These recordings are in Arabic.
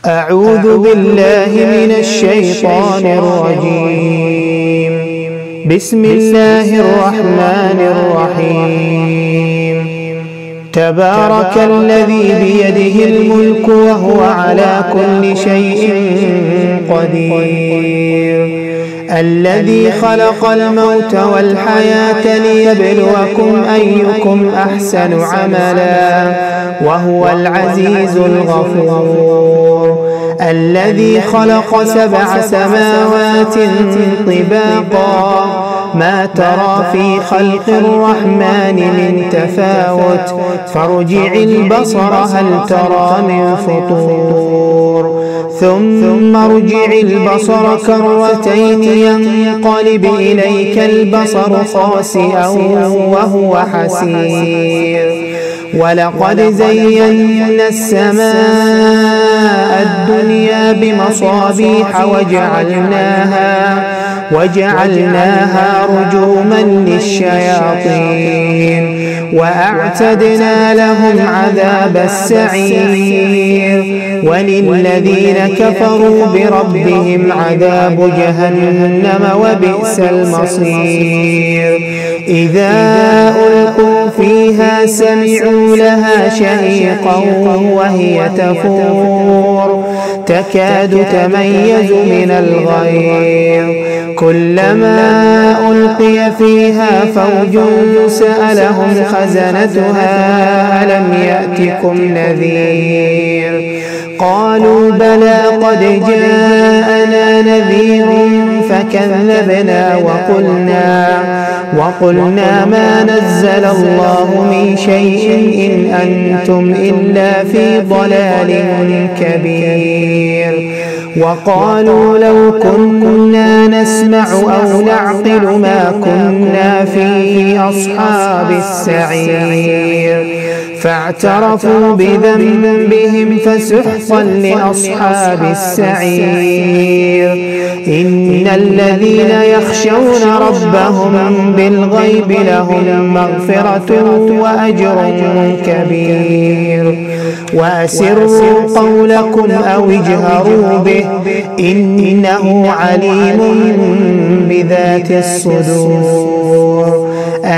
أعوذ بالله من الشيطان الرجيم. بسم الله الرحمن الرحيم. تبارك الذي بيده الملك وهو على كل شيء قدير، الذي خلق الموت والحياة ليبلوكم أيكم أحسن عملا وهو العزيز الغفور، الذي خلق 7 سماوات طباقا ما ترى في خلق الرحمن من تفاوت فارجع البصر هل ترى من فطور، ثم ارجع البصر كرتين ينقلب إليك البصر خاسئا وهو حسير، ولقد زينا السماء الدنيا بمصابيح وجعلناها رجوما للشياطين وأعتدنا لهم عذاب السعير، وللذين كفروا بربهم عذاب جهنم وبئس المصير. إذا ألقوا فيها سمعوا لها شهيقا وهي تفور تكاد تميز من الغيظ، كلما ألقي فيها فوج سألهم خزنتها ألم يأتكم نذير، قالوا بلى قد جاءنا نذير فكذبنا وقلنا ما نزل الله من شيء إن أنتم إلا في ضلال كبير، وقالوا لو كنا نسمع أو نعقل ما كنا في أصحاب السعير، فاعترفوا بذنبهم فسحقا لأصحاب السعير. إن الذين يخشون ربهم بالغيب لهم مغفرة وأجر كبير، وأسروا قولكم أو اجهروا به إنه عليم بذات الصدور،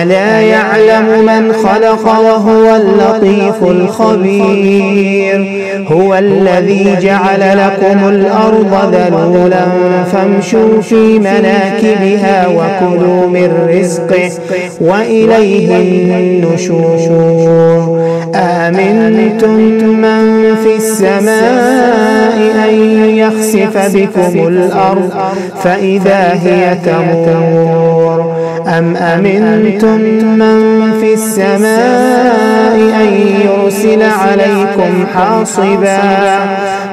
ألا يعلم من خلق وهو اللطيف الخبير، هو الذي جعل لكم الأرض ذلولا فامشوا في مناكبها وكلوا من رزقه وإليه النشور. أأمنتم من في السماء أن يخسف بكم الأرض فإذا هي تمور، أم أمنتم من في السماء أن يرسل عليكم حاصبا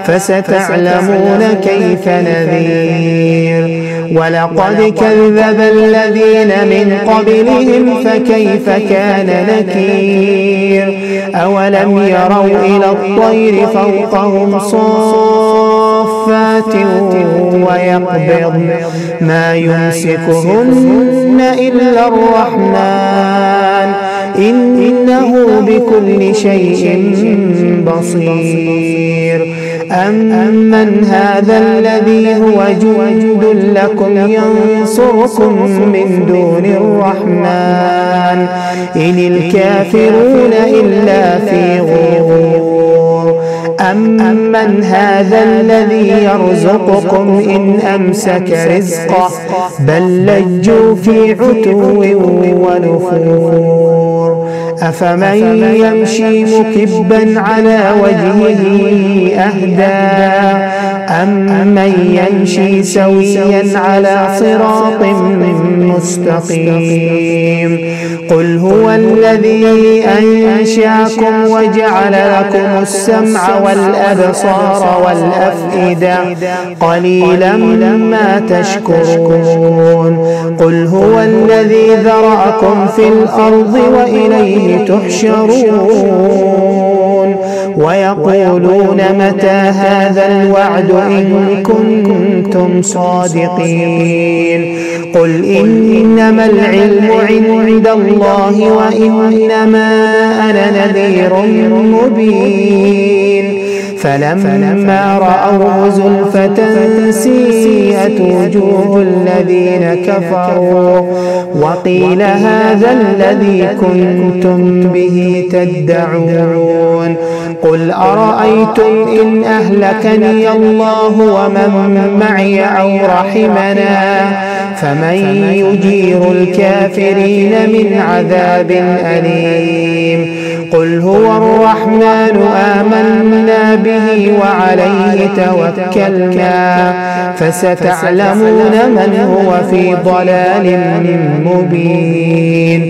فستعلمون كيف نذير. ولقد كذب الذين من قبلهم فكيف كان نكير، أولم يروا إلى الطير فوقهم صافات ويقبض ما يمسكهن إلا الرحمن إنه بكل شيء بصير. أمن هذا الذي هو جند لكم ينصركم من دون الرحمن إن الكافرون إلا في غرور. أمن هذا الذي يرزقكم إن أمسك رزقه بل لجوا في عتو ونفور. أفمن يمشي مكبا على وجهه أهدى أمن يمشي سويا على صراط مستقيم. قل هو الذي أنشأكم وجعل لكم السمع والأبصار والأفئدة قليلا ما تشكرون. قل هو الذي ذرأكم في الأرض وإليه تحشرون. ويقولون متى هذا الوعد إن كنتم صادقين. قل إنما العلم عند الله وإنما أنا نذير مبين. فلما رأوه زلفة سيئت وجوه الذين كفروا وقيل هذا الذي كنتم به تدعون قل أرأيتم إن أهلكني الله ومن معي أو رحمنا فمن يجير الكافرين من عذاب أليم قل هو الرحمن آمنا به وعليه توكلنا فستعلمون من هو في ضلال مبين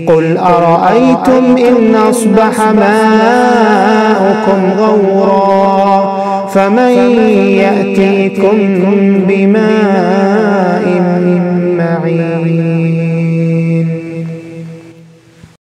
قل أرأيتم إن أصبح ماؤكم غورا فمن يأتيكم بماء معين